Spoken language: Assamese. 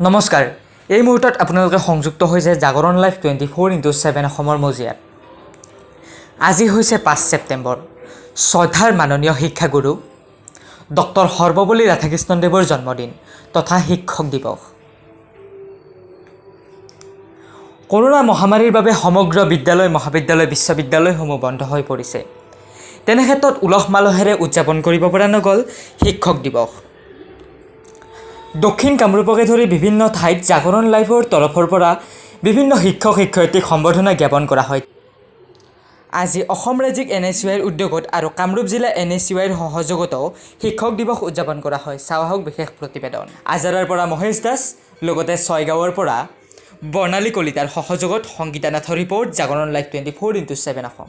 নমস্কাৰ এই মুহূৰ্তত আপোনালোকে সংযুক্ত হৈছে জাগৰণ লাইভ 24/7 অসমৰ মজিয়াত আজি হৈছে 5 ছেপ্টেম্বৰ শ্ৰদ্ধাৰ মাননীয় শিক্ষাগুৰু ডক্টৰ সৰ্বপল্লী ৰাধাকৃষ্ণদেৱৰ জন্মদিন তথা শিক্ষক দিৱস কৰোনা মহামাৰীৰ বাবে সমগ্ৰ বিদ্যালয় মহাবিদ্যালয় বিশ্ববিদ্যালয়সমূহ বন্ধ হৈ পৰিছে তেনে ক্ষেত্ৰত উলহ মালহেৰে উদযাপন কৰিব পৰা নগ'ল শিক্ষক দিৱস দক্ষিণ কামৰূপকে ধৰি বিভিন্ন ঠাইত জাগৰণ লাইভৰ তৰফৰ পৰা বিভিন্ন শিক্ষক শিক্ষয়িত্ৰীক সম্বৰ্ধনা জ্ঞাপন কৰা হয় আজি অসম ৰাজ্যিক NSUIৰ উদ্যোগত আৰু কামৰূপ জিলা NSUIৰ সহযোগতো শিক্ষক দিৱস উদযাপন কৰা হয় চাওহক বিশেষ প্ৰতিবেদন আজাৰাৰ পৰা মহেশ দাস লগতে ছয়গাঁৱৰ পৰা বৰ্ণালী কলিতাৰ সহযোগত সংগীতা নাথৰ ৰিপৰ্ট জাগৰণ লাইভ 24/7 অসম